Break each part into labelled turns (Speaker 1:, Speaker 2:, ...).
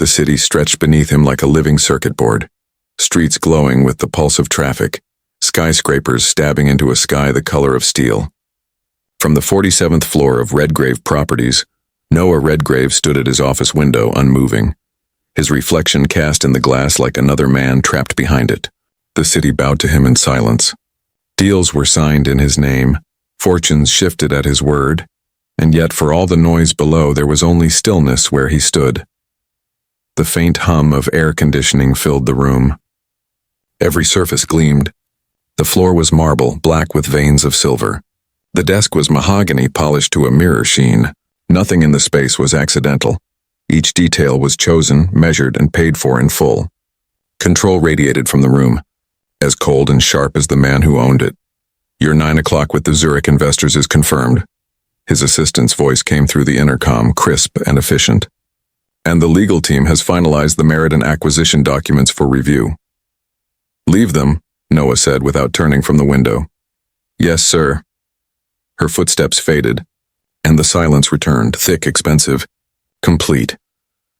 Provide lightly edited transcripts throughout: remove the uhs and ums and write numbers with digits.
Speaker 1: The city stretched beneath him like a living circuit board, streets glowing with the pulse of traffic, skyscrapers stabbing into a sky the color of steel. From the 47th floor of Redgrave Properties, Noah Redgrave stood at his office window, unmoving, his reflection cast in the glass like another man trapped behind it. The city bowed to him in silence. Deals were signed in his name, fortunes shifted at his word, and yet for all the noise below there was only stillness where he stood. The faint hum of air conditioning filled the room. Every surface gleamed. The floor was marble, black with veins of silver. The desk was mahogany polished to a mirror sheen. Nothing in the space was accidental. Each detail was chosen, measured, and paid for in full. Control radiated from the room, as cold and sharp as the man who owned it. "Your 9 o'clock with the Zurich investors is confirmed." His assistant's voice came through the intercom, crisp and efficient. "And the legal team has finalized the merit and acquisition documents for review." "Leave them," Noah said without turning from the window. "Yes, sir." Her footsteps faded, and the silence returned, thick, expensive, complete.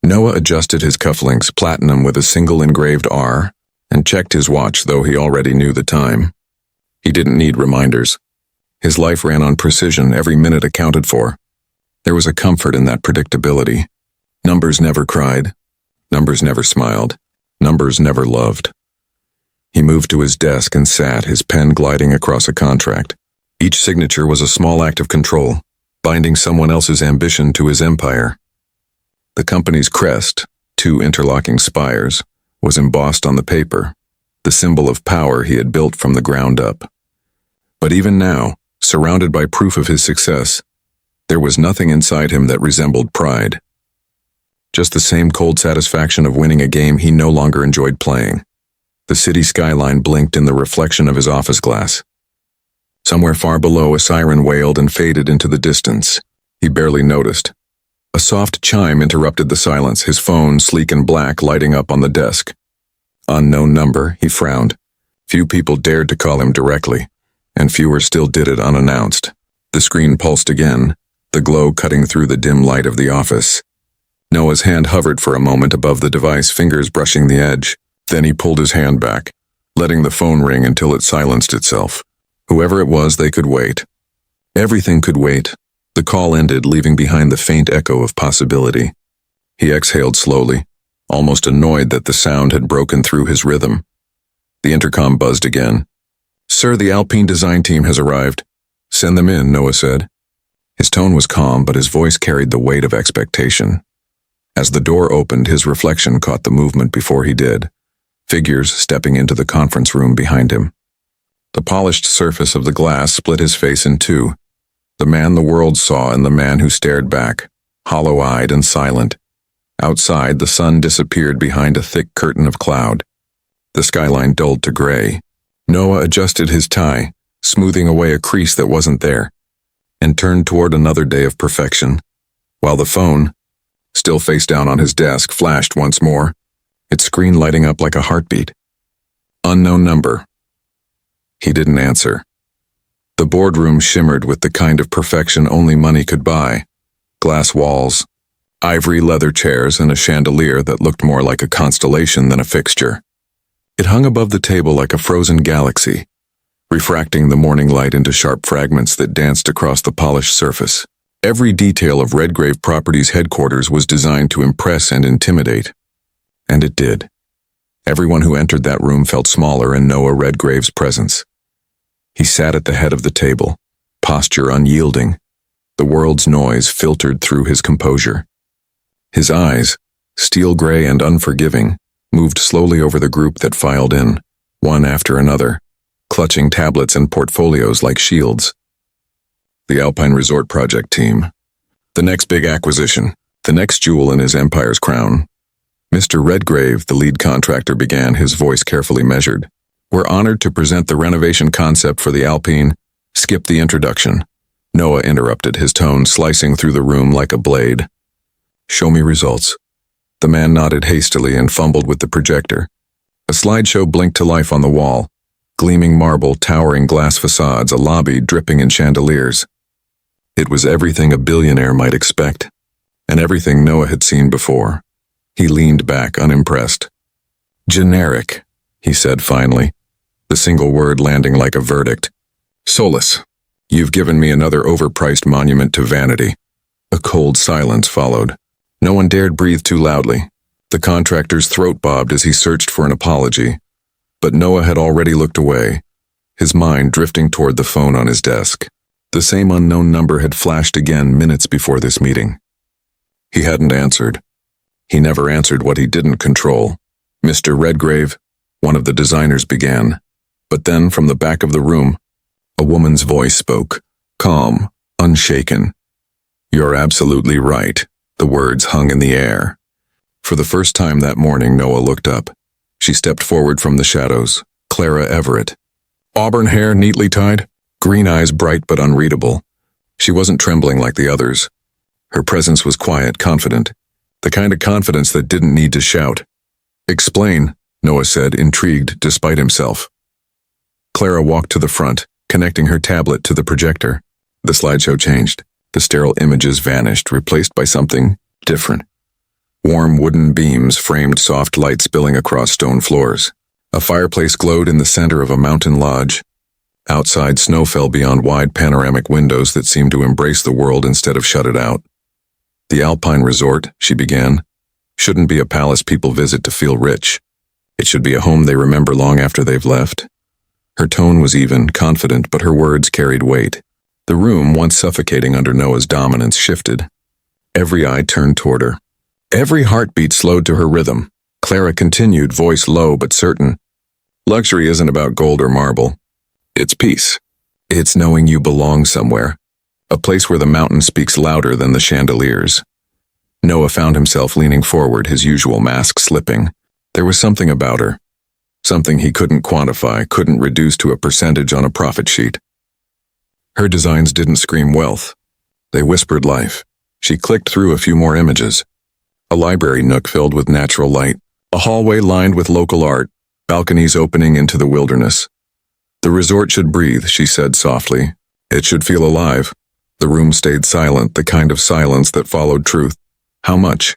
Speaker 1: Noah adjusted his cufflinks, platinum with a single engraved R, and checked his watch, though he already knew the time. He didn't need reminders. His life ran on precision, every minute accounted for. There was a comfort in that predictability. Numbers never cried. Numbers never smiled. Numbers never loved. He moved to his desk and sat, his pen gliding across a contract. Each signature was a small act of control, binding someone else's ambition to his empire. The company's crest, 2 interlocking spires, was embossed on the paper, the symbol of power he had built from the ground up. But even now, surrounded by proof of his success, there was nothing inside him that resembled pride. Just the same cold satisfaction of winning a game he no longer enjoyed playing. The city skyline blinked in the reflection of his office glass. Somewhere far below, a siren wailed and faded into the distance. He barely noticed. A soft chime interrupted the silence, his phone, sleek and black, lighting up on the desk. Unknown number, he frowned. Few people dared to call him directly, and fewer still did it unannounced. The screen pulsed again, the glow cutting through the dim light of the office. Noah's hand hovered for a moment above the device, fingers brushing the edge. Then he pulled his hand back, letting the phone ring until it silenced itself. Whoever it was, they could wait. Everything could wait. The call ended, leaving behind the faint echo of possibility. He exhaled slowly, almost annoyed that the sound had broken through his rhythm. The intercom buzzed again. "Sir, the Alpine design team has arrived." "Send them in," Noah said. His tone was calm, but his voice carried the weight of expectation. As the door opened, his reflection caught the movement before he did. Figures stepping into the conference room behind him. The polished surface of the glass split his face in two. The man the world saw and the man who stared back, hollow-eyed and silent. Outside, the sun disappeared behind a thick curtain of cloud. The skyline dulled to gray. Noah adjusted his tie, smoothing away a crease that wasn't there, and turned toward another day of perfection, while the phone, still face down on his desk, flashed once more, its screen lighting up like a heartbeat. Unknown number. He didn't answer. The boardroom shimmered with the kind of perfection only money could buy. Glass walls, ivory leather chairs, and a chandelier that looked more like a constellation than a fixture. It hung above the table like a frozen galaxy, refracting the morning light into sharp fragments that danced across the polished surface. Every detail of Redgrave Properties' headquarters was designed to impress and intimidate. And it did. Everyone who entered that room felt smaller in Noah Redgrave's presence. He sat at the head of the table, posture unyielding. The world's noise filtered through his composure. His eyes, steel gray and unforgiving, moved slowly over the group that filed in, one after another, clutching tablets and portfolios like shields. The Alpine Resort Project team. The next big acquisition, the next jewel in his empire's crown. Mr. Redgrave, the lead contractor, began, his voice carefully measured. "We're honored to present the renovation concept for the Alpine." "Skip the introduction," Noah interrupted, his tone slicing through the room like a blade. "Show me results." The man nodded hastily and fumbled with the projector. A slideshow blinked to life on the wall. Gleaming marble, towering glass facades, a lobby dripping in chandeliers. It was everything a billionaire might expect, and everything Noah had seen before. He leaned back, unimpressed. Generic, he said finally, the single word landing like a verdict. Soulless. You've given me another overpriced monument to vanity. A cold silence followed. No one dared breathe too loudly. The contractor's throat bobbed as he searched for an apology. But Noah had already looked away, his mind drifting toward the phone on his desk. The same unknown number had flashed again minutes before this meeting. He hadn't answered. He never answered what he didn't control. Mr. Redgrave, one of the designers, began. But then, from the back of the room, a woman's voice spoke, calm, unshaken. You're absolutely right. The words hung in the air. For the first time that morning, Noah looked up. She stepped forward from the shadows, Clara Everett. Auburn hair neatly tied, green eyes bright but unreadable. She wasn't trembling like the others. Her presence was quiet, confident, the kind of confidence that didn't need to shout. Explain, Noah said, intrigued despite himself. Clara walked to the front, connecting her tablet to the projector. The slideshow changed. The sterile images vanished, replaced by something different. Warm wooden beams framed soft light spilling across stone floors. A fireplace glowed in the center of a mountain lodge. Outside, snow fell beyond wide panoramic windows that seemed to embrace the world instead of shut it out. The Alpine Resort, she began, shouldn't be a palace people visit to feel rich. It should be a home they remember long after they've left. Her tone was even, confident, but her words carried weight. The room, once suffocating under Noah's dominance, shifted. Every eye turned toward her. Every heartbeat slowed to her rhythm. Clara continued, voice low but certain. Luxury isn't about gold or marble. It's peace. It's knowing you belong somewhere. A place where the mountain speaks louder than the chandeliers. Noah found himself leaning forward, his usual mask slipping. There was something about her. Something he couldn't quantify, couldn't reduce to a percentage on a profit sheet. Her designs didn't scream wealth. They whispered life. She clicked through a few more images. A library nook filled with natural light. A hallway lined with local art. Balconies opening into the wilderness. The resort should breathe, she said softly. It should feel alive. The room stayed silent, the kind of silence that followed truth. How much?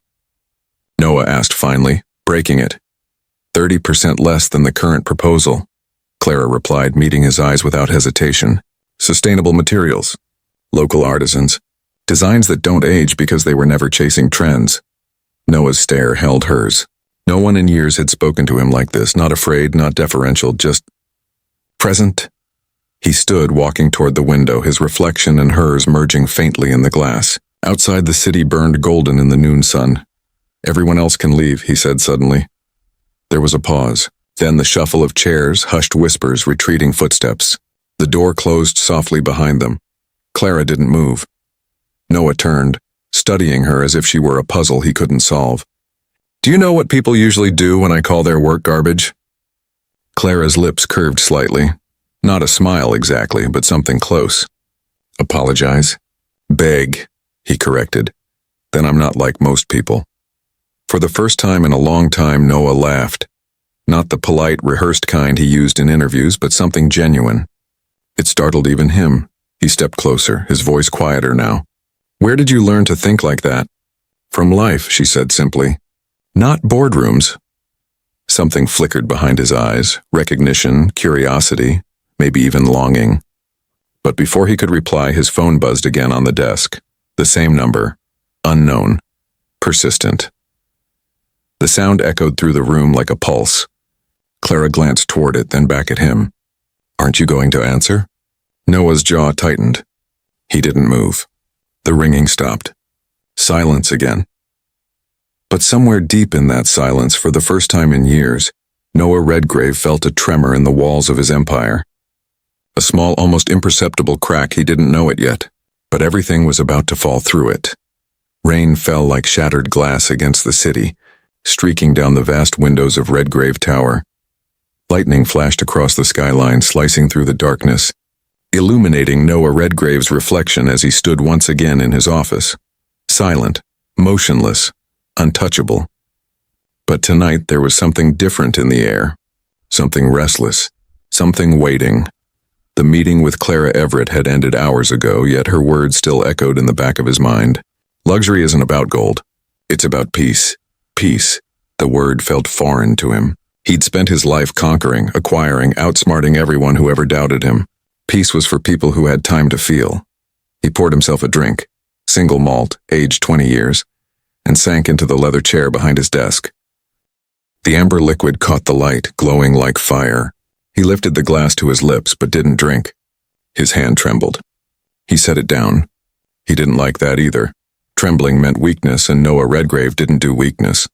Speaker 1: Noah asked finally, breaking it. 30% less than the current proposal. Clara replied, meeting his eyes without hesitation. Sustainable materials. Local artisans. Designs that don't age because they were never chasing trends. Noah's stare held hers. No one in years had spoken to him like this, not afraid, not deferential, just present. He stood, walking toward the window, his reflection and hers merging faintly in the glass. Outside, the city burned golden in the noon sun. Everyone else can leave, he said suddenly. There was a pause. Then the shuffle of chairs, hushed whispers, retreating footsteps. The door closed softly behind them. Clara didn't move. Noah turned, studying her as if she were a puzzle he couldn't solve. Do you know what people usually do when I call their work garbage? Clara's lips curved slightly. Not a smile exactly, but something close. Apologize. Beg, he corrected. Then I'm not like most people. For the first time in a long time, Noah laughed. Not the polite, rehearsed kind he used in interviews, but something genuine. It startled even him. He stepped closer, his voice quieter now. Where did you learn to think like that? From life, she said simply. Not boardrooms. Something flickered behind his eyes, recognition, curiosity, maybe even longing. But before he could reply, his phone buzzed again on the desk. The same number. Unknown. Persistent. The sound echoed through the room like a pulse. Clara glanced toward it, then back at him. Aren't you going to answer? Noah's jaw tightened. He didn't move. The ringing stopped. Silence again. But somewhere deep in that silence, for the first time in years, Noah Redgrave felt a tremor in the walls of his empire. A small, almost imperceptible crack, he didn't know it yet, but everything was about to fall through it. Rain fell like shattered glass against the city, streaking down the vast windows of Redgrave Tower. Lightning flashed across the skyline, slicing through the darkness, illuminating Noah Redgrave's reflection as he stood once again in his office. Silent, motionless, untouchable. But tonight there was something different in the air. Something restless. Something waiting. The meeting with Clara Everett had ended hours ago, yet her words still echoed in the back of his mind. Luxury isn't about gold. It's about peace. peace. The word felt foreign to him. He'd spent his life conquering, acquiring, outsmarting everyone who ever doubted him. Peace was for people who had time to feel. He poured himself a drink, single malt, aged 20 years, and sank into the leather chair behind his desk. The amber liquid caught the light, glowing like fire. He lifted the glass to his lips but didn't drink. His hand trembled. He set it down. He didn't like that either. Trembling meant weakness, and Noah Redgrave didn't do weakness.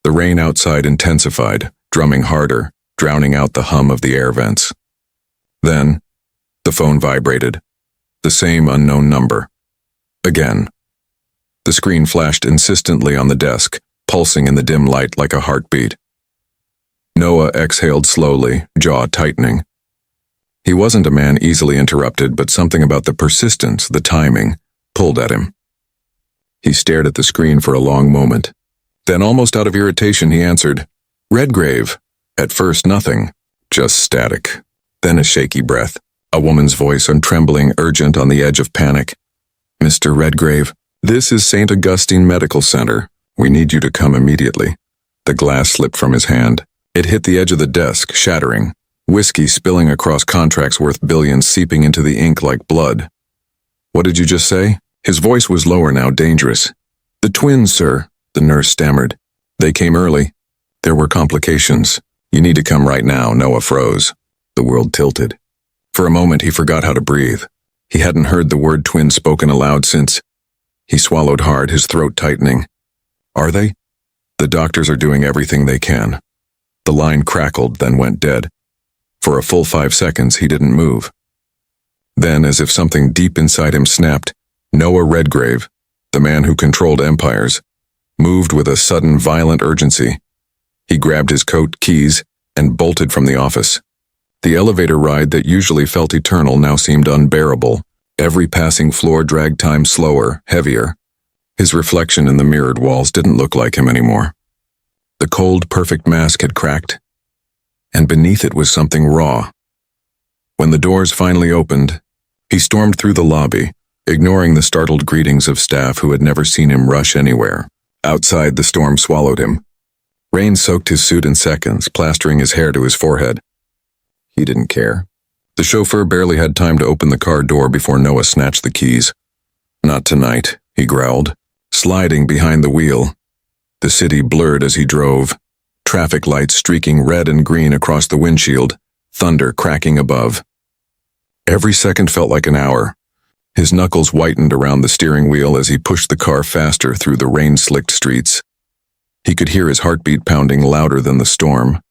Speaker 1: The rain outside intensified, drumming harder, drowning out the hum of the air vents. Then, the phone vibrated. The same unknown number. Again. The screen flashed insistently on the desk, pulsing in the dim light like a heartbeat. Noah exhaled slowly, jaw tightening. He wasn't a man easily interrupted, but something about the persistence, the timing, pulled at him. He stared at the screen for a long moment. Then, almost out of irritation, he answered, "Redgrave." At first, nothing, just static. Then a shaky breath, a woman's voice, trembling, urgent, on the edge of panic. "Mr. Redgrave, this is St. Augustine Medical Center. We need you to come immediately." The glass slipped from his hand. It hit the edge of the desk, shattering. Whiskey spilling across contracts worth billions, seeping into the ink like blood. "What did you just say?" His voice was lower now, dangerous. "The twins, sir," the nurse stammered. "They came early. There were complications. You need to come right now." Noah froze. The world tilted. For a moment he forgot how to breathe. He hadn't heard the word twin spoken aloud since. He swallowed hard, his throat tightening. "Are they?" "The doctors are doing everything they can." The line crackled, then went dead. For a full 5 seconds he didn't move. Then, as if something deep inside him snapped, Noah Redgrave, the man who controlled empires, moved with a sudden violent urgency. He grabbed his coat, keys, and bolted from the office. The elevator ride that usually felt eternal now seemed unbearable. Every passing floor dragged time slower, heavier. His reflection in the mirrored walls didn't look like him anymore. The cold, perfect mask had cracked, and beneath it was something raw. When the doors finally opened, he stormed through the lobby, ignoring the startled greetings of staff who had never seen him rush anywhere. Outside, the storm swallowed him. Rain soaked his suit in seconds, plastering his hair to his forehead. He didn't care. The chauffeur barely had time to open the car door before Noah snatched the keys. "Not tonight," he growled, sliding behind the wheel. The city blurred as he drove, traffic lights streaking red and green across the windshield, thunder cracking above. Every second felt like an hour. His knuckles whitened around the steering wheel as he pushed the car faster through the rain-slicked streets. He could hear his heartbeat pounding louder than the storm.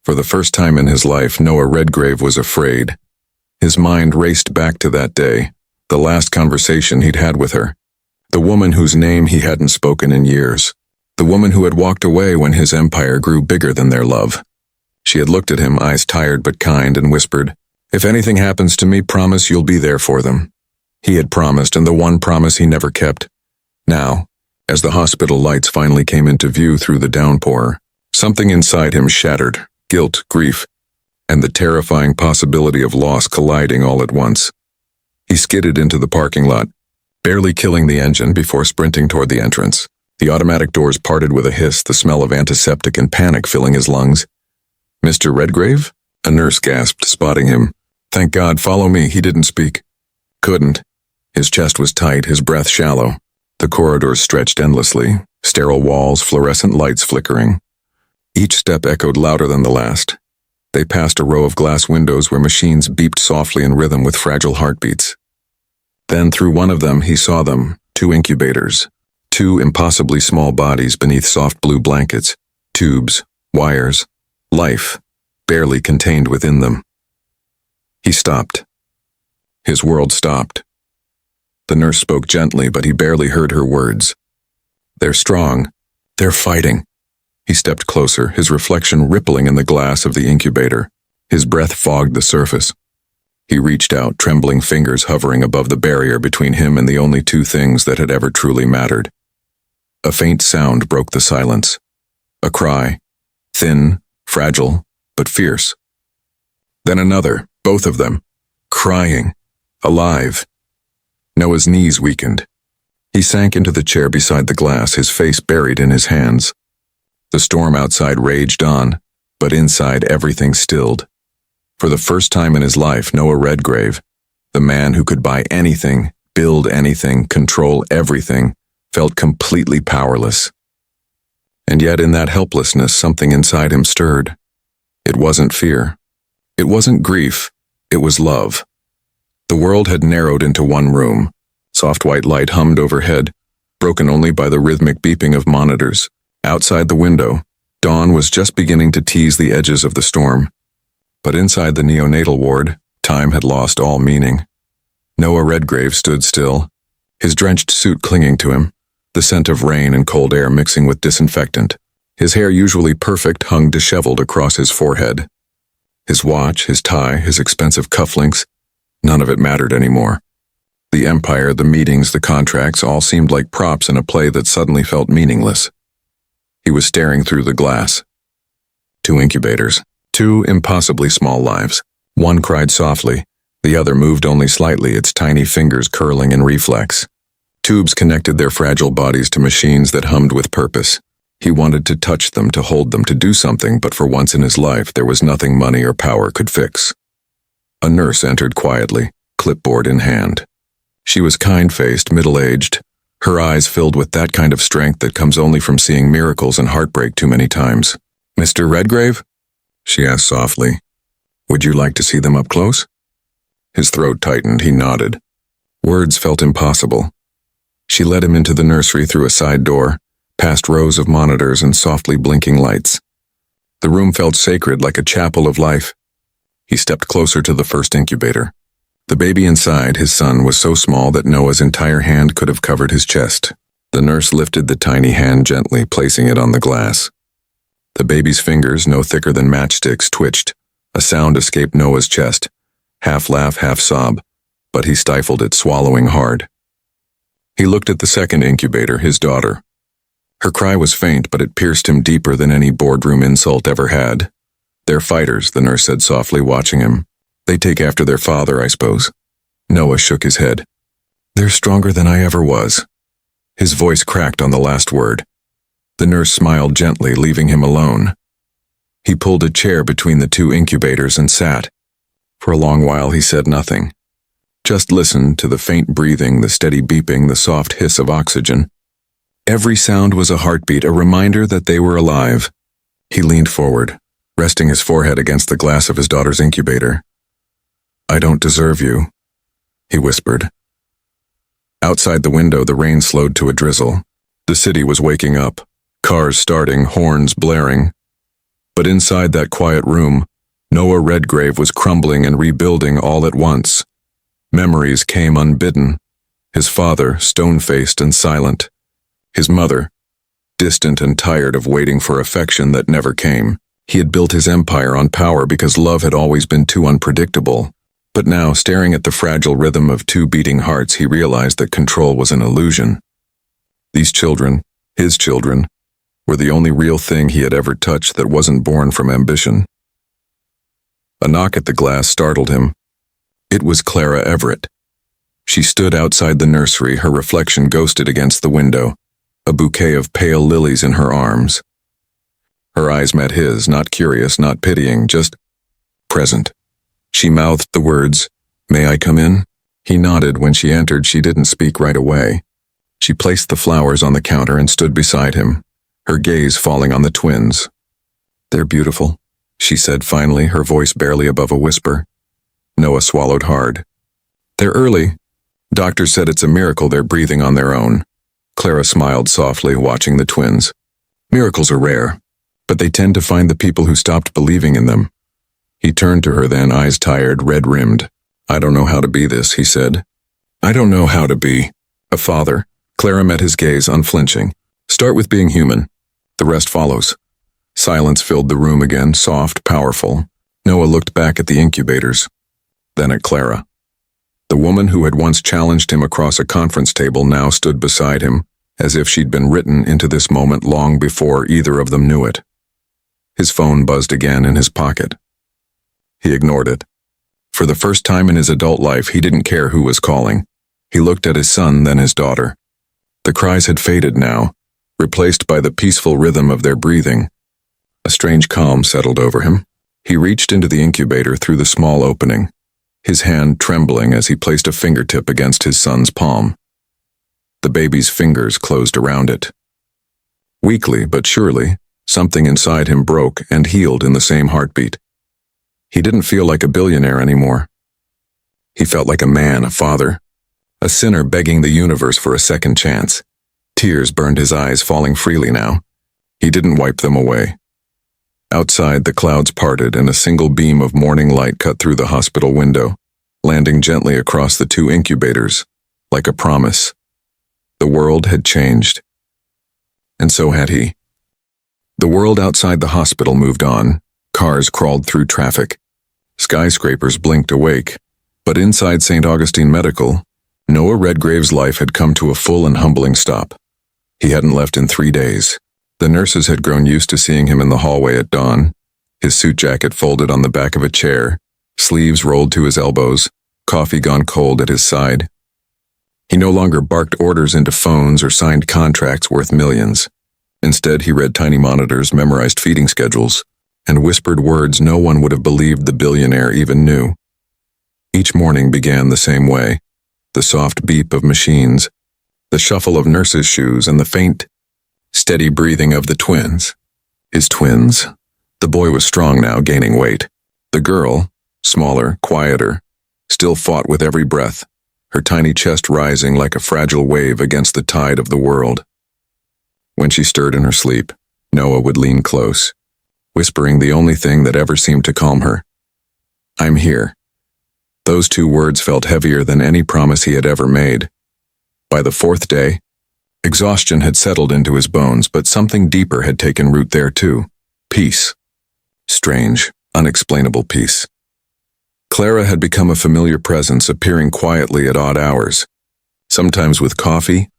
Speaker 1: For the first time in his life, Noah Redgrave was afraid. His mind raced back to that day, the last conversation he'd had with her. The woman whose name he hadn't spoken in years. The woman who had walked away when his empire grew bigger than their love. She had looked at him, eyes tired but kind, and whispered, "If anything happens to me, promise you'll be there for them." He had promised, and the one promise he never kept. Now, as the hospital lights finally came into view through the downpour, something inside him shattered, guilt, grief, and the terrifying possibility of loss colliding all at once. He skidded into the parking lot, barely killing the engine before sprinting toward the entrance. The automatic doors parted with a hiss, the smell of antiseptic and panic filling his lungs. "Mr. Redgrave?" A nurse gasped, spotting him. "Thank God, follow me." He didn't speak. Couldn't. His chest was tight, his breath shallow. The corridors stretched endlessly, sterile walls, fluorescent lights flickering. Each step echoed louder than the last. They passed a row of glass windows where machines beeped softly in rhythm with fragile heartbeats. Then through one of them he saw them, 2 incubators, 2 impossibly small bodies beneath soft blue blankets, tubes, wires, life, barely contained within them. He stopped. His world stopped. The nurse spoke gently, but he barely heard her words. "They're strong. They're fighting." He stepped closer, his reflection rippling in the glass of the incubator. His breath fogged the surface. He reached out, trembling fingers hovering above the barrier between him and the only 2 things that had ever truly mattered. A faint sound broke the silence. A cry. Thin, fragile, but fierce. Then another, both of them. Crying. Alive. Noah's knees weakened. He sank into the chair beside the glass, his face buried in his hands. The storm outside raged on, but inside everything stilled. For the first time in his life, Noah Redgrave, the man who could buy anything, build anything, control everything, felt completely powerless. And yet in that helplessness, something inside him stirred. It wasn't fear. It wasn't grief. It was love. The world had narrowed into one room. Soft white light hummed overhead, broken only by the rhythmic beeping of monitors. Outside the window, dawn was just beginning to tease the edges of the storm. But inside the neonatal ward, time had lost all meaning. Noah Redgrave stood still, his drenched suit clinging to him, the scent of rain and cold air mixing with disinfectant. His hair, usually perfect, hung disheveled across his forehead. His watch, his tie, his expensive cufflinks, none of it mattered anymore. The empire, the meetings, the contracts, all seemed like props in a play that suddenly felt meaningless. He was staring through the glass. 2 incubators, 2 impossibly small lives. One cried softly, the other moved only slightly, its tiny fingers curling in reflex. Tubes connected their fragile bodies to machines that hummed with purpose. He wanted to touch them, to hold them, to do something, but for once in his life there was nothing money or power could fix. A nurse entered quietly, clipboard in hand. She was kind-faced, middle-aged, her eyes filled with that kind of strength that comes only from seeing miracles and heartbreak too many times. "Mr. Redgrave?" she asked softly. "Would you like to see them up close?" His throat tightened, he nodded. Words felt impossible. She led him into the nursery through a side door, past rows of monitors and softly blinking lights. The room felt sacred, like a chapel of life. He stepped closer to the first incubator. The baby inside, his son, was so small that Noah's entire hand could have covered his chest. The nurse lifted the tiny hand gently, placing it on the glass. The baby's fingers, no thicker than matchsticks, twitched. A sound escaped Noah's chest, half laugh, half sob, but he stifled it, swallowing hard. He looked at the second incubator, his daughter. Her cry was faint, but it pierced him deeper than any boardroom insult ever had. "They're fighters," the nurse said softly, watching him. "They take after their father, I suppose." Noah shook his head. "They're stronger than I ever was." His voice cracked on the last word. The nurse smiled gently, leaving him alone. He pulled a chair between the 2 incubators and sat. For a long while he said nothing. Just listened to the faint breathing, the steady beeping, the soft hiss of oxygen. Every sound was a heartbeat, a reminder that they were alive. He leaned forward, resting his forehead against the glass of his daughter's incubator. "I don't deserve you," he whispered. Outside the window, the rain slowed to a drizzle. The city was waking up, cars starting, horns blaring. But inside that quiet room, Noah Redgrave was crumbling and rebuilding all at once. Memories came unbidden. His father, stone-faced and silent. His mother, distant and tired of waiting for affection that never came. He had built his empire on power because love had always been too unpredictable. But now, staring at the fragile rhythm of 2 beating hearts, he realized that control was an illusion. These children, his children, were the only real thing he had ever touched that wasn't born from ambition. A knock at the glass startled him. It was Clara Everett. She stood outside the nursery, her reflection ghosted against the window, a bouquet of pale lilies in her arms. Her eyes met his, not curious, not pitying, just present. She mouthed the words, "May I come in?" He nodded. When she entered, she didn't speak right away. She placed the flowers on the counter and stood beside him, her gaze falling on the twins. "They're beautiful," she said finally, her voice barely above a whisper. Noah swallowed hard. "They're early. Doctor said it's a miracle they're breathing on their own." Clara smiled softly, watching the twins. "Miracles are rare, but they tend to find the people who stopped believing in them." He turned to her then, eyes tired, red-rimmed. "I don't know how to be this," he said. "I don't know how to be a father." Clara met his gaze, unflinching. "Start with being human. The rest follows." Silence filled the room again, soft, powerful. Noah looked back at the incubators, then at Clara. The woman who had once challenged him across a conference table now stood beside him, as if she'd been written into this moment long before either of them knew it. His phone buzzed again in his pocket. He ignored it. For the first time in his adult life, he didn't care who was calling. He looked at his son, then his daughter. The cries had faded now, replaced by the peaceful rhythm of their breathing. A strange calm settled over him. He reached into the incubator through the small opening, his hand trembling as he placed a fingertip against his son's palm. The baby's fingers closed around it. Weakly but surely, something inside him broke and healed in the same heartbeat. He didn't feel like a billionaire anymore. He felt like a man, a father, a sinner begging the universe for a second chance. Tears burned his eyes, falling freely now. He didn't wipe them away. Outside, the clouds parted and a single beam of morning light cut through the hospital window, landing gently across the two incubators, like a promise. The world had changed. And so had he. The world outside the hospital moved on. Cars crawled through traffic. Skyscrapers blinked awake. But inside St. Augustine Medical, Noah Redgrave's life had come to a full and humbling stop. He hadn't left in 3 days. The nurses had grown used to seeing him in the hallway at dawn, his suit jacket folded on the back of a chair, sleeves rolled to his elbows, coffee gone cold at his side. He no longer barked orders into phones or signed contracts worth millions. Instead, he read tiny monitors, memorized feeding schedules, and whispered words no one would have believed the billionaire even knew. Each morning began the same way, the soft beep of machines, the shuffle of nurses' shoes, and the faint, steady breathing of the twins. His twins? The boy was strong now, gaining weight. The girl, smaller, quieter, still fought with every breath, her tiny chest rising like a fragile wave against the tide of the world. When she stirred in her sleep, Noah would lean close, whispering the only thing that ever seemed to calm her. "I'm here." Those 2 words felt heavier than any promise he had ever made. By the 4th day, exhaustion had settled into his bones, but something deeper had taken root there too. Peace. Strange, unexplainable peace. Clara had become a familiar presence, appearing quietly at odd hours, sometimes with coffee,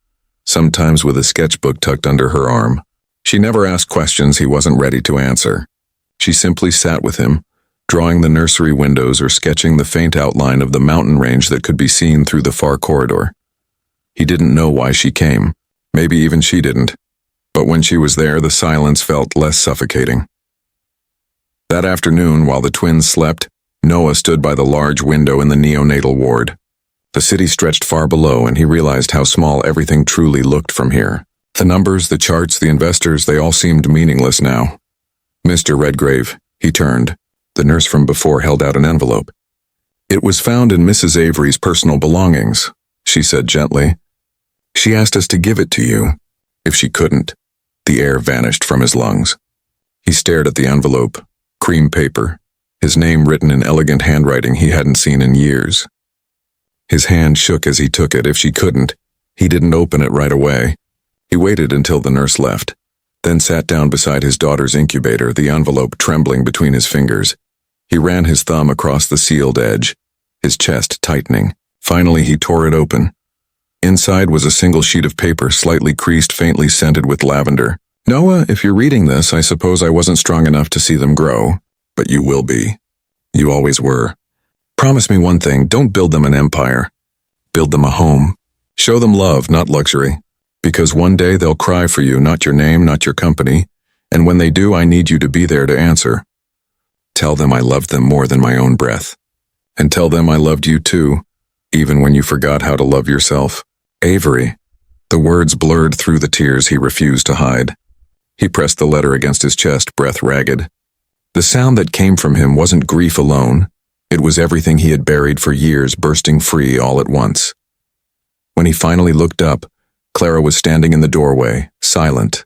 Speaker 1: sometimes with a sketchbook tucked under her arm. She never asked questions he wasn't ready to answer. She simply sat with him, drawing the nursery windows or sketching the faint outline of the mountain range that could be seen through the far corridor. He didn't know why she came. Maybe even she didn't. But when she was there, the silence felt less suffocating. That afternoon, while the twins slept, Noah stood by the large window in the neonatal ward. The city stretched far below, and he realized how small everything truly looked from here. The numbers, the charts, the investors, they all seemed meaningless now. "Mr. Redgrave," he turned. The nurse from before held out an envelope. "It was found in Mrs. Avery's personal belongings," she said gently. "She asked us to give it to you." If she couldn't, the air vanished from his lungs. He stared at the envelope, cream paper, his name written in elegant handwriting he hadn't seen in years. His hand shook as he took it. If she couldn't, he didn't open it right away. He waited until the nurse left, then sat down beside his daughter's incubator, the envelope trembling between his fingers. He ran his thumb across the sealed edge, his chest tightening. Finally, he tore it open. Inside was a single sheet of paper, slightly creased, faintly scented with lavender. "Noah, if you're reading this, I suppose I wasn't strong enough to see them grow, but you will be. You always were. Promise me one thing, don't build them an empire. Build them a home. Show them love, not luxury. Because one day they'll cry for you, not your name, not your company, and when they do, I need you to be there to answer. Tell them I loved them more than my own breath. And tell them I loved you too, even when you forgot how to love yourself. Avery." The words blurred through the tears he refused to hide. He pressed the letter against his chest, breath ragged. The sound that came from him wasn't grief alone. It was everything he had buried for years bursting free all at once. When he finally looked up, Clara was standing in the doorway, silent.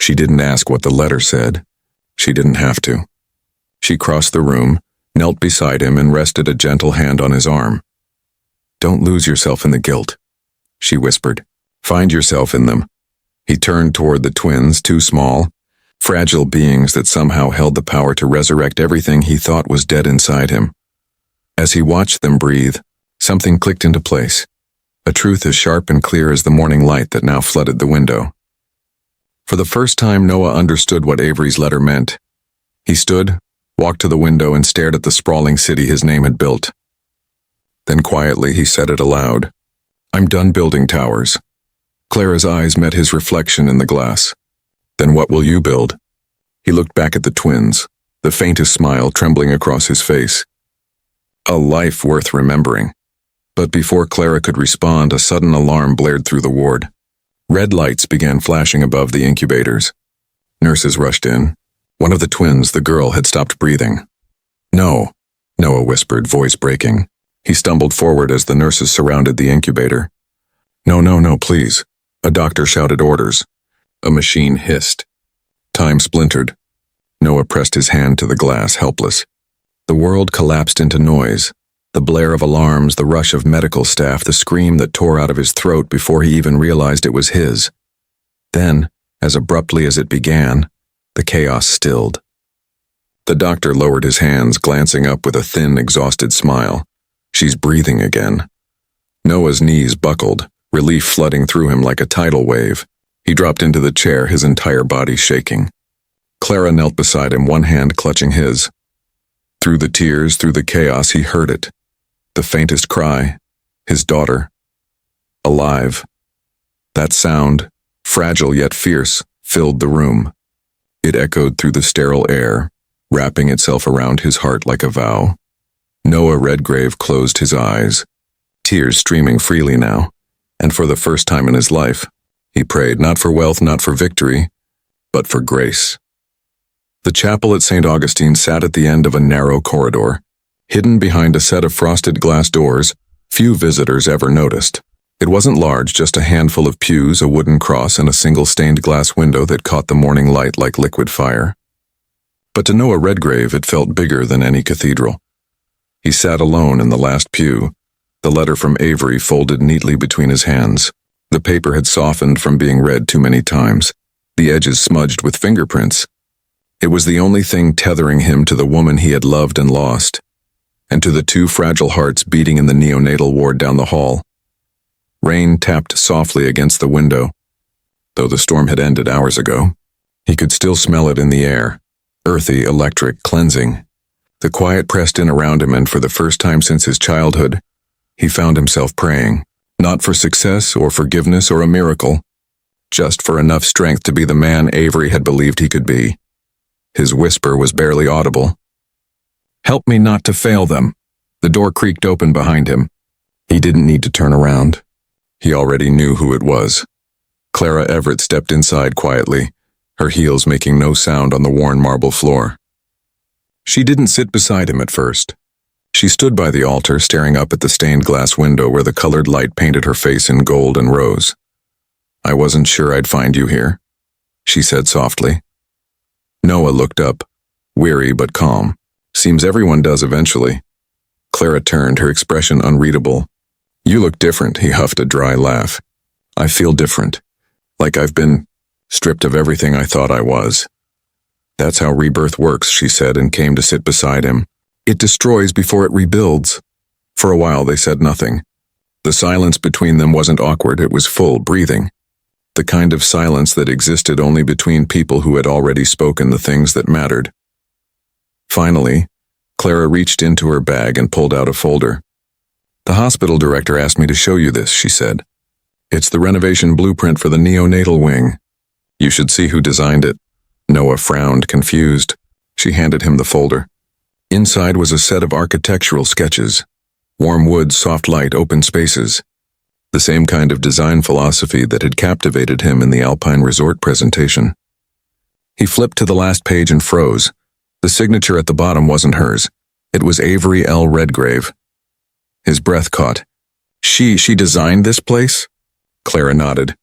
Speaker 1: She didn't ask what the letter said. She didn't have to. She crossed the room, knelt beside him, and rested a gentle hand on his arm. "Don't lose yourself in the guilt," she whispered. "Find yourself in them." He turned toward the twins, 2 small, fragile beings that somehow held the power to resurrect everything he thought was dead inside him. As he watched them breathe, something clicked into place, a truth as sharp and clear as the morning light that now flooded the window. For the first time, Noah understood what Avery's letter meant. He stood, walked to the window, and stared at the sprawling city his name had built. Then quietly he said it aloud. "I'm done building towers. Clara's eyes met his reflection in the glass. Then what will you build? He looked back at the twins, the faintest smile trembling across his face. A life worth remembering. But before Clara could respond, a sudden alarm blared through the ward. Red lights began flashing above the incubators. Nurses rushed in. One of the twins, the girl, had stopped breathing. No, Noah whispered, voice breaking. He stumbled forward as the nurses surrounded the incubator. No, please. A doctor shouted orders. A machine hissed. Time splintered. Noah pressed his hand to the glass, helpless. The world collapsed into noise. The blare of alarms, the rush of medical staff, the scream that tore out of his throat before he even realized it was his. Then, as abruptly as it began, the chaos stilled. The doctor lowered his hands, glancing up with a thin, exhausted smile. She's breathing again. Noah's knees buckled, relief flooding through him like a tidal wave. He dropped into the chair, his entire body shaking. Clara knelt beside him, one hand clutching his. Through the tears, through the chaos, he heard it. The faintest cry. His daughter. Alive. That sound, fragile yet fierce, filled the room. It echoed through the sterile air, wrapping itself around his heart like a vow. Noah Redgrave closed his eyes, tears streaming freely now, and for the first time in his life, he prayed not for wealth, not for victory, but for grace. The chapel at St. Augustine sat at the end of a narrow corridor. Hidden behind a set of frosted glass doors, few visitors ever noticed. It wasn't large, just a handful of pews, a wooden cross, and a single stained glass window that caught the morning light like liquid fire. But to Noah Redgrave, it felt bigger than any cathedral. He sat alone in the last pew, the letter from Avery folded neatly between his hands. The paper had softened from being read too many times, the edges smudged with fingerprints. It was the only thing tethering him to the woman he had loved and lost, and to the two fragile hearts beating in the neonatal ward down the hall. Rain tapped softly against the window. Though the storm had ended hours ago, he could still smell it in the air, earthy, electric, cleansing. The quiet pressed in around him, and for the first time since his childhood, he found himself praying, not for success or forgiveness or a miracle, just for enough strength to be the man Avery had believed he could be. His whisper was barely audible. "Help me not to fail them." The door creaked open behind him. He didn't need to turn around. He already knew who it was. Clara Everett stepped inside quietly, her heels making no sound on the worn marble floor. She didn't sit beside him at first. She stood by the altar, staring up at the stained glass window where the colored light painted her face in gold and rose. "I wasn't sure I'd find you here," she said softly. Noah looked up, weary but calm. "Seems everyone does eventually." Clara turned, her expression unreadable. "You look different," he huffed a dry laugh. "I feel different. Like I've been stripped of everything I thought I was." "That's how rebirth works," she said, and came to sit beside him. "It destroys before it rebuilds." For a while they said nothing. The silence between them wasn't awkward, it was full, breathing. The kind of silence that existed only between people who had already spoken the things that mattered. Finally, Clara reached into her bag and pulled out a folder. "The hospital director asked me to show you this," she said. "It's the renovation blueprint for the neonatal wing. You should see who designed it." Noah frowned, confused. She handed him the folder. Inside was a set of architectural sketches. Warm wood, soft light, open spaces. The same kind of design philosophy that had captivated him in the Alpine Resort presentation. He flipped to the last page and froze. The signature at the bottom wasn't hers. It was Avery L. Redgrave. His breath caught. She designed this place?" Clara nodded.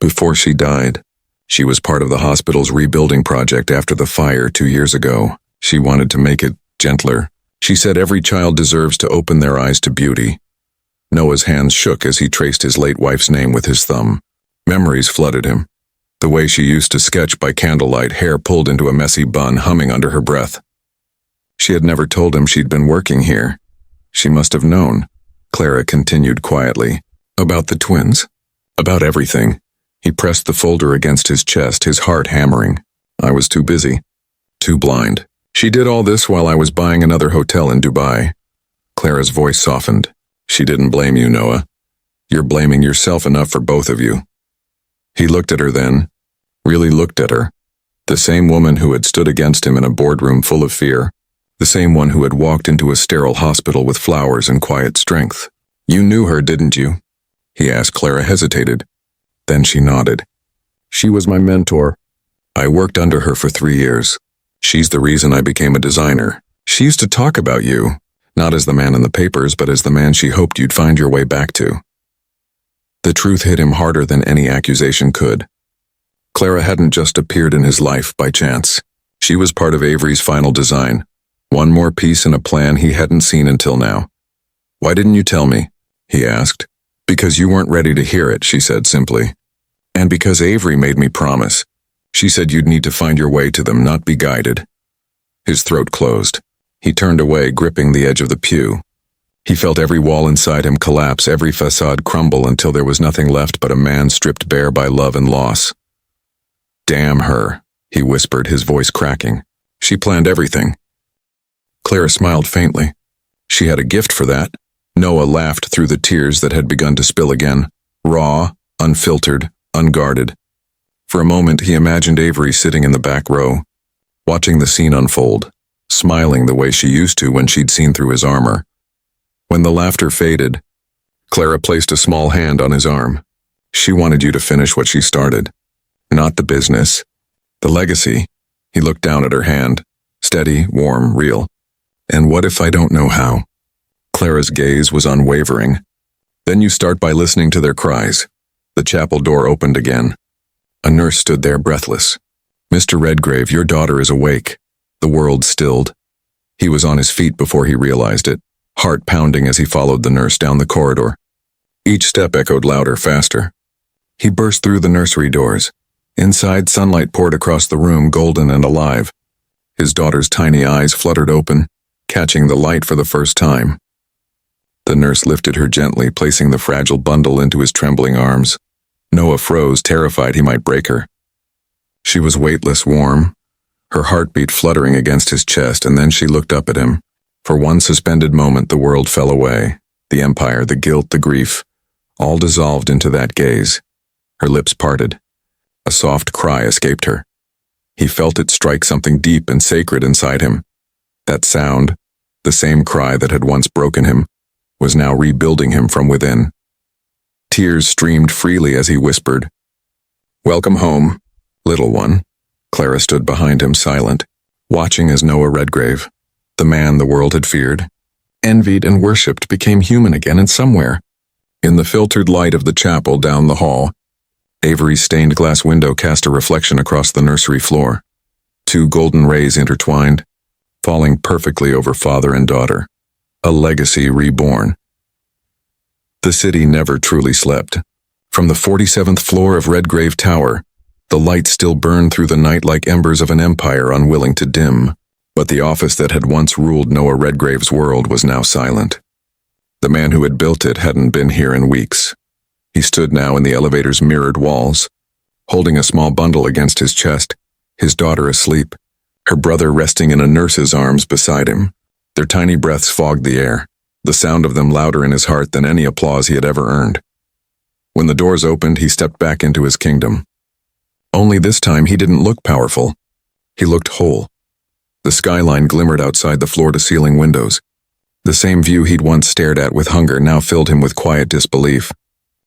Speaker 1: "Before she died. She was part of the hospital's rebuilding project after the fire 2 years ago. She wanted to make it gentler. She said every child deserves to open their eyes to beauty." Noah's hands shook as he traced his late wife's name with his thumb. Memories flooded him. The way she used to sketch by candlelight, hair pulled into a messy bun, humming under her breath. She had never told him she'd been working here. She must have known. Clara continued quietly. "About the twins? About everything." He pressed the folder against his chest, his heart hammering. "I was too busy. Too blind. She did all this while I was buying another hotel in Dubai." Clara's voice softened. "She didn't blame you, Noah. You're blaming yourself enough for both of you." He looked at her then, really looked at her. The same woman who had stood against him in a boardroom full of fear. The same one who had walked into a sterile hospital with flowers and quiet strength. You knew her, didn't you? He asked. Clara hesitated. Then she nodded. She was my mentor. I worked under her for 3 years. She's the reason I became a designer. She used to talk about you, not as the man in the papers, but as the man she hoped you'd find your way back to. The truth hit him harder than any accusation could. Clara hadn't just appeared in his life by chance. She was part of Avery's final design, one more piece in a plan he hadn't seen until now. Why didn't you tell me? He asked. Because you weren't ready to hear it, she said simply. And because Avery made me promise. She said you'd need to find your way to them, not be guided. His throat closed. He turned away, gripping the edge of the pew. He felt every wall inside him collapse, every facade crumble until there was nothing left but a man stripped bare by love and loss. Damn her, he whispered, his voice cracking. She planned everything. Clara smiled faintly. She had a gift for that. Noah laughed through the tears that had begun to spill again, raw, unfiltered, unguarded. For a moment he imagined Avery sitting in the back row, watching the scene unfold, smiling the way she used to when she'd seen through his armor. When the laughter faded, Clara placed a small hand on his arm. She wanted you to finish what she started. Not the business. The legacy. He looked down at her hand, steady, warm, real. And what if I don't know how? Clara's gaze was unwavering. Then you start by listening to their cries. The chapel door opened again. A nurse stood there breathless. Mr. Redgrave, your daughter is awake. The world stilled. He was on his feet before he realized it, heart pounding as he followed the nurse down the corridor. Each step echoed louder, faster. He burst through the nursery doors. Inside, sunlight poured across the room, golden and alive. His daughter's tiny eyes fluttered open, catching the light for the first time. The nurse lifted her gently, placing the fragile bundle into his trembling arms. Noah froze, terrified he might break her. She was weightless, warm, her heartbeat fluttering against his chest, and then she looked up at him. For one suspended moment, the world fell away. The empire, the guilt, the grief, all dissolved into that gaze. Her lips parted. A soft cry escaped her. He felt it strike something deep and sacred inside him. That sound, the same cry that had once broken him, was now rebuilding him from within. Tears streamed freely as he whispered, "Welcome home, little one." Clara stood behind him, silent, watching as Noah Redgrave, the man the world had feared, envied and worshipped, became human again, and somewhere, in the filtered light of the chapel down the hall, Avery's stained glass window cast a reflection across the nursery floor. 2 golden rays intertwined, falling perfectly over father and daughter. A legacy reborn. The city never truly slept. From the 47th floor of Redgrave Tower, the light still burned through the night like embers of an empire unwilling to dim. But the office that had once ruled Noah Redgrave's world was now silent. The man who had built it hadn't been here in weeks. He stood now in the elevator's mirrored walls, holding a small bundle against his chest, his daughter asleep, her brother resting in a nurse's arms beside him. Their tiny breaths fogged the air, the sound of them louder in his heart than any applause he had ever earned. When the doors opened, he stepped back into his kingdom. Only this time he didn't look powerful. He looked whole. The skyline glimmered outside the floor-to-ceiling windows. The same view he'd once stared at with hunger now filled him with quiet disbelief.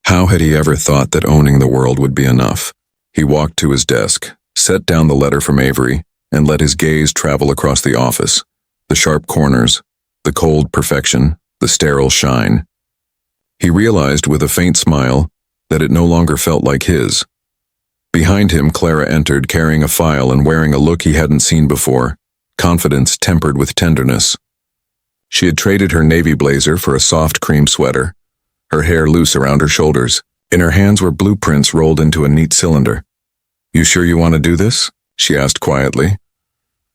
Speaker 1: How had he ever thought that owning the world would be enough? He walked to his desk, set down the letter from Avery, and let his gaze travel across the office. The sharp corners, the cold perfection, the sterile shine. He realized with a faint smile that it no longer felt like his. Behind him, Clara entered, carrying a file and wearing a look he hadn't seen before, confidence tempered with tenderness. She had traded her navy blazer for a soft cream sweater, her hair loose around her shoulders. In her hands were blueprints rolled into a neat cylinder. "You sure you want to do this?" she asked quietly.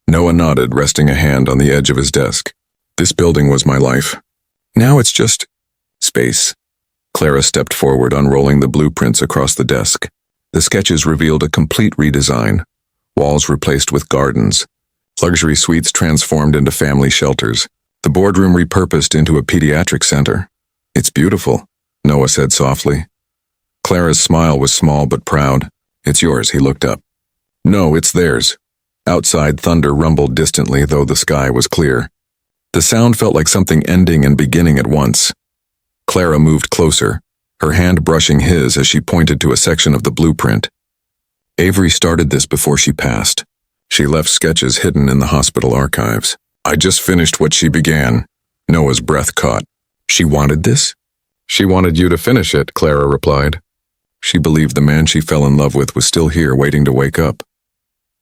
Speaker 1: Noah nodded, resting a hand on the edge of his desk. "This building was my life. Now it's just space." Clara stepped forward, unrolling the blueprints across the desk. The sketches revealed a complete redesign. Walls replaced with gardens. Luxury suites transformed into family shelters. The boardroom repurposed into a pediatric center. "It's beautiful," Noah said softly. Clara's smile was small but proud. It's yours, he looked up. No, it's theirs. Outside, thunder rumbled distantly, though the sky was clear. The sound felt like something ending and beginning at once. Clara moved closer, her hand brushing his as she pointed to a section of the blueprint. Avery started this before she passed. She left sketches hidden in the hospital archives. I just finished what she began. Noah's breath caught. She wanted this? She wanted you to finish it, Clara replied. She believed the man she fell in love with was still here waiting to wake up.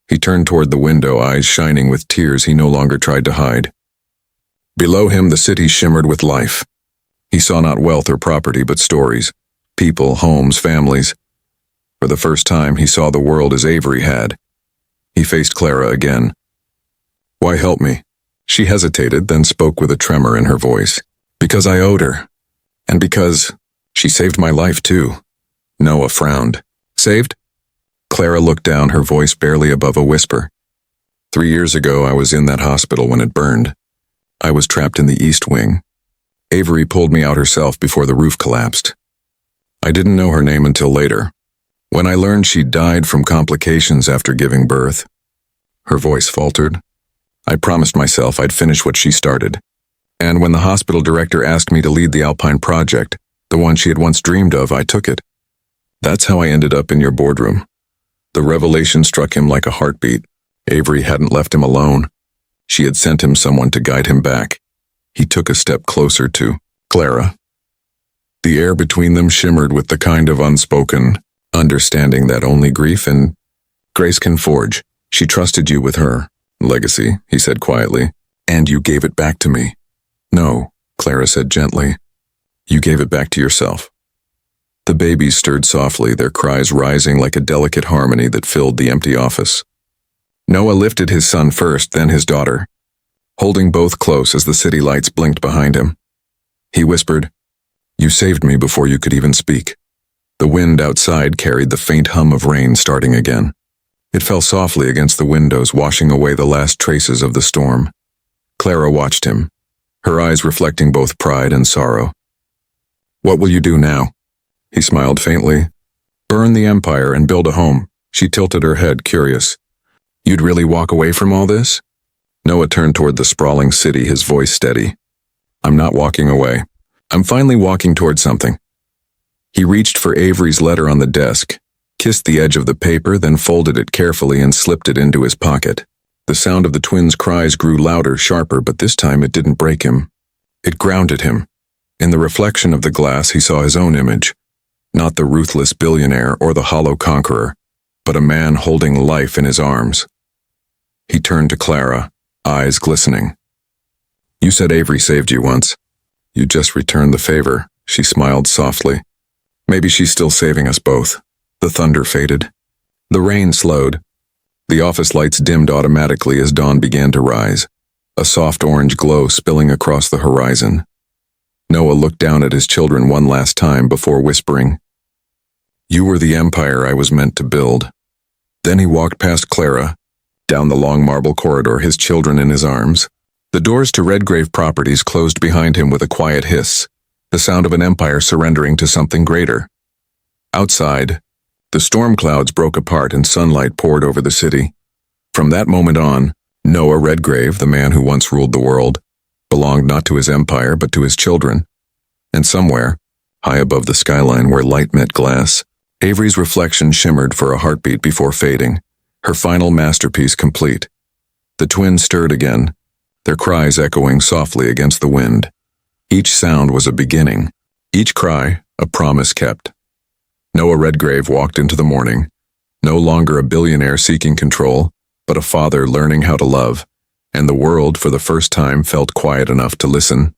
Speaker 1: He turned toward the window, eyes shining with tears he no longer tried to hide. Below him, the city shimmered with life. He saw not wealth or property, but stories. People, homes, families. For the first time, he saw the world as Avery had. He faced Clara again. Why help me? She hesitated, then spoke with a tremor in her voice. Because I owed her. And because she saved my life, too. Noah frowned. Saved? Clara looked down, her voice barely above a whisper. 3 years ago, I was in that hospital when it burned. I was trapped in the East Wing. Avery pulled me out herself before the roof collapsed. I didn't know her name until later, when I learned she died from complications after giving birth. Her voice faltered. I promised myself I'd finish what she started. And when the hospital director asked me to lead the Alpine project, the one she had once dreamed of, I took it. That's how I ended up in your boardroom. The revelation struck him like a heartbeat. Avery hadn't left him alone. She had sent him someone to guide him back. He took a step closer to Clara. The air between them shimmered with the kind of unspoken understanding that only grief and grace can forge. She trusted you with her legacy, he said quietly, and you gave it back to me. No, Clara said gently. You gave it back to yourself. The babies stirred softly, their cries rising like a delicate harmony that filled the empty office. Noah lifted his son first, then his daughter, holding both close as the city lights blinked behind him. He whispered, You saved me before you could even speak. The wind outside carried the faint hum of rain starting again. It fell softly against the windows, washing away the last traces of the storm. Clara watched him, her eyes reflecting both pride and sorrow. What will you do now? He smiled faintly. Burn the empire and build a home. She tilted her head, curious. You'd really walk away from all this? Noah turned toward the sprawling city, his voice steady. I'm not walking away. I'm finally walking toward something. He reached for Avery's letter on the desk, kissed the edge of the paper, then folded it carefully and slipped it into his pocket. The sound of the twins' cries grew louder, sharper, but this time it didn't break him. It grounded him. In the reflection of the glass, he saw his own image. Not the ruthless billionaire or the hollow conqueror, but a man holding life in his arms. He turned to Clara, eyes glistening. You said Avery saved you once. You just returned the favor, she smiled softly. Maybe she's still saving us both. The thunder faded. The rain slowed. The office lights dimmed automatically as dawn began to rise, a soft orange glow spilling across the horizon. Noah looked down at his children one last time before whispering, You were the empire I was meant to build. Then he walked past Clara, down the long marble corridor, his children in his arms. The doors to Redgrave Properties closed behind him with a quiet hiss, the sound of an empire surrendering to something greater. Outside, the storm clouds broke apart and sunlight poured over the city. From that moment on, Noah Redgrave, the man who once ruled the world, belonged not to his empire but to his children. And somewhere, high above the skyline where light met glass, Avery's reflection shimmered for a heartbeat before fading, her final masterpiece complete. The twins stirred again, their cries echoing softly against the wind. Each sound was a beginning, each cry a promise kept. Noah Redgrave walked into the morning, no longer a billionaire seeking control, but a father learning how to love, and the world for the first time felt quiet enough to listen.